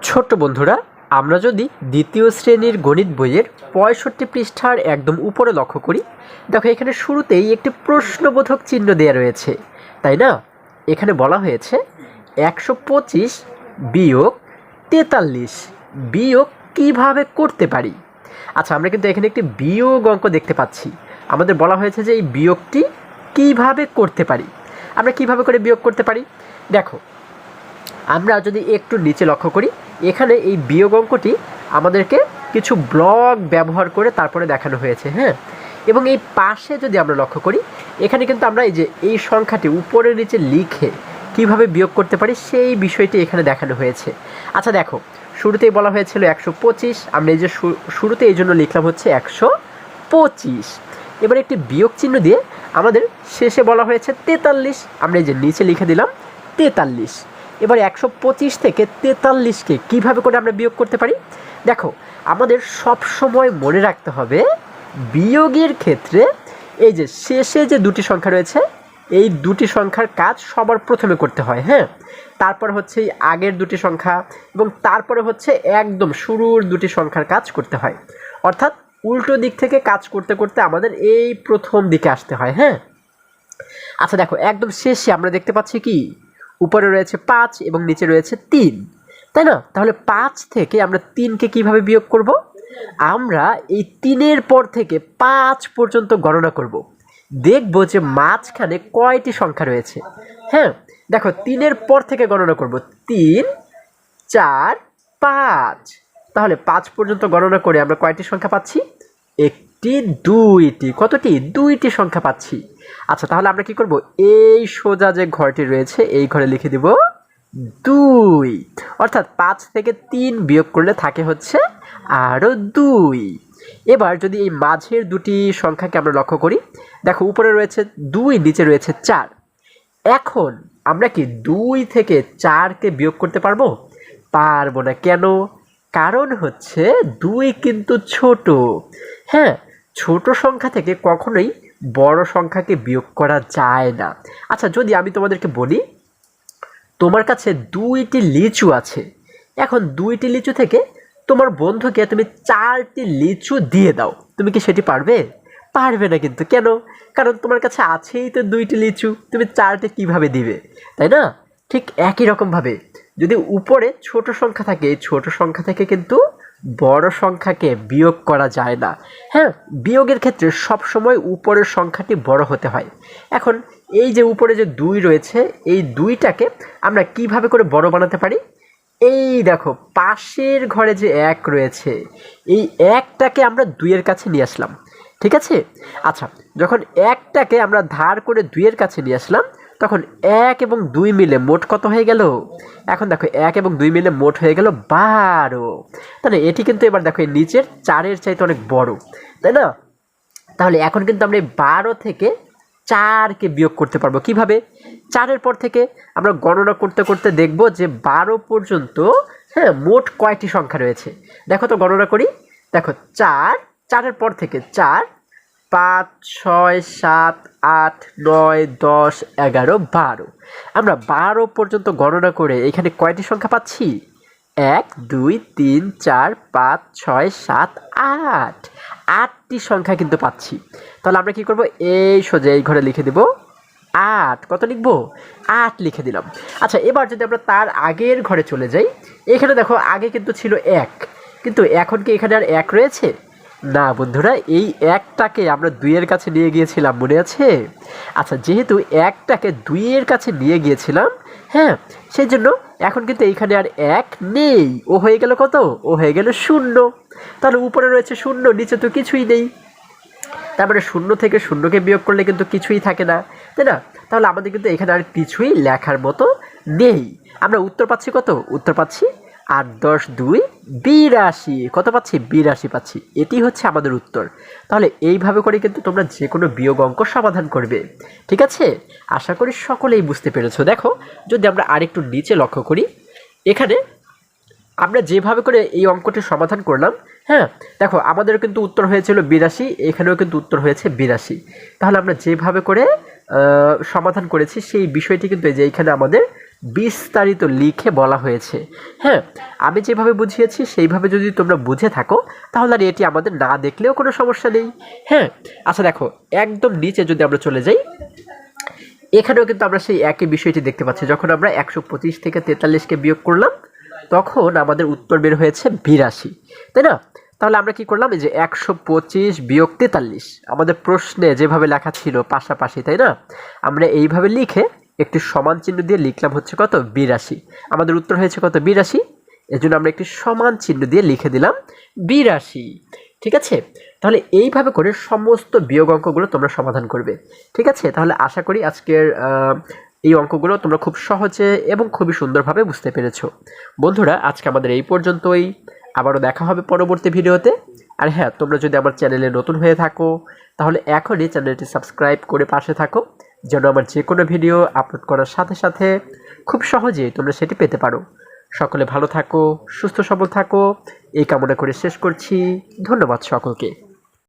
ছোট্ট বন্ধুরা, আমরা যদি দ্বিতীয় শ্রেণীর গণিত বইয়ের ৬৫ পৃষ্ঠার একদম উপরে লক্ষ্য করি, দেখো এখানে শুরুতেই একটি প্রশ্নবোধক চিহ্ন দেওয়া রয়েছে, তাই না? এখানে বলা হয়েছে ১২৫ বিয়োগ ৪৩ বিয়োগ কীভাবে করতে পারি। আচ্ছা, আমরা কিন্তু এখানে একটি বিয়োগ অঙ্ক দেখতে পাচ্ছি। আমাদের বলা হয়েছে যে এই বিয়োগটি কীভাবে করতে পারি। আমরা কিভাবে করে বিয়োগ করতে পারি? দেখো, আমরা যদি একটু নিচে লক্ষ্য করি, এখানে এই বিয়োগ অঙ্কটি আমাদেরকে কিছু ব্লক ব্যবহার করে তারপরে দেখানো হয়েছে, হ্যাঁ। এবং এই পাশে যদি আমরা লক্ষ্য করি, এখানে কিন্তু আমরা এই সংখ্যাটি উপরে নিচে লিখে কিভাবে বিয়োগ করতে পারি সেই বিষয়টি এখানে দেখানো হয়েছে। আচ্ছা দেখো, শুরুতেই বলা হয়েছিল ১২৫, আমরা এই যে শুরুতে এই জন্য লিখলাম হচ্ছে ১২৫। এবার একটি বিয়োগ চিহ্ন দিয়ে আমাদের শেষে বলা হয়েছে ৪৩, আমরা এই যে নিচে লিখে দিলাম ৪৩। এবার ১২৫ থেকে ৪৩কে কীভাবে করে আমরা বিয়োগ করতে পারি? দেখো, আমাদের সব সময় মনে রাখতে হবে বিয়োগের ক্ষেত্রে এই যে শেষে যে দুটি সংখ্যা রয়েছে, এই দুটি সংখ্যার কাজ সবার প্রথমে করতে হয়, হ্যাঁ। তারপর হচ্ছে এই আগের দুটি সংখ্যা এবং তারপরে হচ্ছে একদম শুরুর দুটি সংখ্যার কাজ করতে হয়। অর্থাৎ উল্টো দিক থেকে কাজ করতে করতে আমাদের এই প্রথম দিকে আসতে হয়, হ্যাঁ। আচ্ছা দেখো, একদম শেষে আমরা দেখতে পাচ্ছি কি উপরে রয়েছে ৫ এবং নিচে রয়েছে ৩, তাই না? তাহলে ৫ থেকে আমরা ৩কে কিভাবে বিয়োগ করব? আমরা এই ৩-এর পর থেকে ৫ পর্যন্ত গণনা করব, দেখব যে মাঝখানে কয়টি সংখ্যা রয়েছে, হ্যাঁ। দেখো, ৩-এর পর থেকে গণনা করব, ৩, ৪, ৫। তাহলে ৫ পর্যন্ত গণনা করে আমরা কয়টি সংখ্যা পাচ্ছি? একটি, দুইটি। কতটি? দুইটি সংখ্যা পাচ্ছি। আচ্ছা, তাহলে আমরা কি করব? এই সোজা যে ঘরটি রয়েছে এই ঘরে লিখে দিব ২। অর্থাৎ ৫ থেকে ৩ বিয়োগ করলে থাকে হচ্ছে আরও ২। এবার যদি এই মাঝের দুটি সংখ্যাকে আমরা লক্ষ্য করি, দেখো উপরে রয়েছে ২, নিচে রয়েছে ৪। এখন আমরা কি ২ থেকে ৪কে বিয়োগ করতে পারবো? পারবো না। কেন? কারণ হচ্ছে ২ কিন্তু ছোট, হ্যাঁ। ছোট সংখ্যা থেকে কখনোই বড় সংখ্যাকে বিয়োগ করা যায় না। আচ্ছা, যদি আমি তোমাদেরকে বলি তোমার কাছে ২টি লিচু আছে, এখন ২টি লিচু থেকে তোমার বন্ধুকে তুমি ৪টি লিচু দিয়ে দাও, তুমি কি সেটি পারবে? পারবে না কিন্তু। কেন? কারণ তোমার কাছে আছেই তো ২টি লিচু, তুমি ৪টি কীভাবে দিবে, তাই না? ঠিক একই রকমভাবে যদি উপরে ছোট সংখ্যা থাকে, এই ছোট সংখ্যা থেকে কিন্তু বড় সংখ্যাকে বিয়োগ করা যায় না, হ্যাঁ। বিয়োগের ক্ষেত্রে সবসময় উপরের সংখ্যাটি বড় হতে হয়। এখন এই যে উপরে যে ২ রয়েছে, এই ২টাকে আমরা কিভাবে করে বড় বানাতে পারি? এই দেখো, পাশের ঘরে যে ১ রয়েছে, এই ১টাকে আমরা ২-এর কাছে নিয়ে আসলাম, ঠিক আছে? আচ্ছা, যখন ১টাকে আমরা ধার করে ২-এর কাছে নিয়ে আসলাম, তখন ১ এবং ২ মিলে মোট কত হয়ে গেল? এখন দেখো, ১ এবং ২ মিলে মোট হয়ে গেল ১২। তাহলে এটি কিন্তু এবার দেখো এই নিচের ৪-এর চাইতে অনেক বড়, তাই না? তাহলে এখন কিন্তু আমরা এই ১২ থেকে ৪কে বিয়োগ করতে পারবো। কিভাবে? ৪-এর পর থেকে আমরা গণনা করতে করতে দেখব যে ১২ পর্যন্ত, হ্যাঁ, মোট কয়টি সংখ্যা রয়েছে। দেখো তো, গণনা করি। দেখো, ৪, ৪-এর পর থেকে ৪, ৫, ৬, ৭, ৮, ৯, ১০, ১১, ১২। আমরা ১২ পর্যন্ত গণনা করে এখানে কয়টি সংখ্যা পাচ্ছি? ১, ২, ৩, ৪, ৫, ৬, ৭, ৮। ৮টি সংখ্যা কিন্তু পাচ্ছি। তাহলে আমরা কি করব? এই সোজা এই ঘরে লিখে দেব ৮। কত লিখব? ৮ লিখে দিলাম। আচ্ছা, এবার যদি আমরা তার আগের ঘরে চলে যাই, এখানে দেখো আগে কিন্তু ছিল ১, কিন্তু এখন কি এখানে আর ১ রয়েছে? না বন্ধুরা, এই ১টাকে আমরা ২-এর কাছে নিয়ে গিয়েছিলাম, মনে আছে? আচ্ছা, যেহেতু ১টাকে ২-এর কাছে নিয়ে গিয়েছিলাম, হ্যাঁ, সেই জন্য এখন কিন্তু এইখানে আর ১ নেই। ও হয়ে গেল কত? ও হয়ে গেল ০। তাহলে উপরে রয়েছে ০, নিচে তো কিছুই নেই। তার মানে ০ থেকে ০কে বিয়োগ করলে কিন্তু কিছুই থাকে না, তাই না? তাহলে আমাদের কিন্তু এখানে আর কিছুই লেখার মতো নেই। আমরা উত্তর পাচ্ছি কত? উত্তর পাচ্ছি ৮, ১০, ২, ৮২। কত পাচ্ছি? ৮২ পাচ্ছি। এটি হচ্ছে আমাদের উত্তর। তাহলে এইভাবে করে কিন্তু তোমরা যে কোনো বিয়োগ অঙ্ক সমাধান করবে, ঠিক আছে? আশা করি সকলেই বুঝতে পেরেছো। দেখো, যদি আমরা আরেকটু নিচে লক্ষ্য করি, এখানে আমরা যেভাবে করে এই অঙ্কটি সমাধান করলাম, হ্যাঁ, দেখো আমাদেরও কিন্তু উত্তর হয়েছিল ৮২, এখানেও কিন্তু উত্তর হয়েছে ৮২। তাহলে আমরা যেভাবে করে সমাধান করেছি সেই বিষয়টি কিন্তু এই যে এইখানে আমাদের বিস্তারিত লিখে বলা হয়েছে। হ্যাঁ, আমি যেভাবে বুঝিয়েছি সেইভাবে যদি তোমরা বুঝে থাকো তাহলে আর এটি আমাদের না দেখলেও কোনো সমস্যা নেই। হ্যাঁ, আচ্ছা দেখো একদম নিচে যদি আমরা চলে যাই, এখানেও কিন্তু আমরা সেই একই বিষয়টি দেখতে পাচ্ছি। যখন আমরা 125 থেকে 43কে বিয়োগ করলাম তখন আমাদের উত্তর বের হয়েছে 82, তাই না? তাহলে আমরা কি করলাম, এই যে 125 বিয়োগ 43 আমাদের প্রশ্নে যেভাবে লেখা ছিল পাশাপাশি, তাই না? আমরা এইভাবে লিখে একটি সমান চিহ্ন দিয়ে লিখলাম হচ্ছে কত, 82। আমাদের উত্তর হয়েছে কত, 82। এজন্য আমরা একটি সমান চিহ্ন দিয়ে লিখে দিলাম 82। ঠিক আছে, তাহলে এইভাবে করে সমস্ত বিয়োগ অঙ্কগুলো তোমরা সমাধান করবে। ঠিক আছে, তাহলে আশা করি আজকের এই অঙ্কগুলো তোমরা খুব সহজে এবং খুবই সুন্দরভাবে বুঝতে পেরেছো। বন্ধুরা, আজকে আমাদের এই পর্যন্তই। আবারও দেখা হবে পরবর্তী ভিডিওতে। আর হ্যাঁ, তোমরা যদি আমার চ্যানেলে নতুন হয়ে থাকো তাহলে এখনই চ্যানেলটি সাবস্ক্রাইব করে পাশে থাকো, যেন আমার যে কোনো ভিডিও আপলোড করার সাথে সাথে খুব সহজেই তোমরা সেটি পেতে পারো। সকলে ভালো থাকো, সুস্থ সবল থাকো, এই কামনা করে শেষ করছি। ধন্যবাদ সকলকে।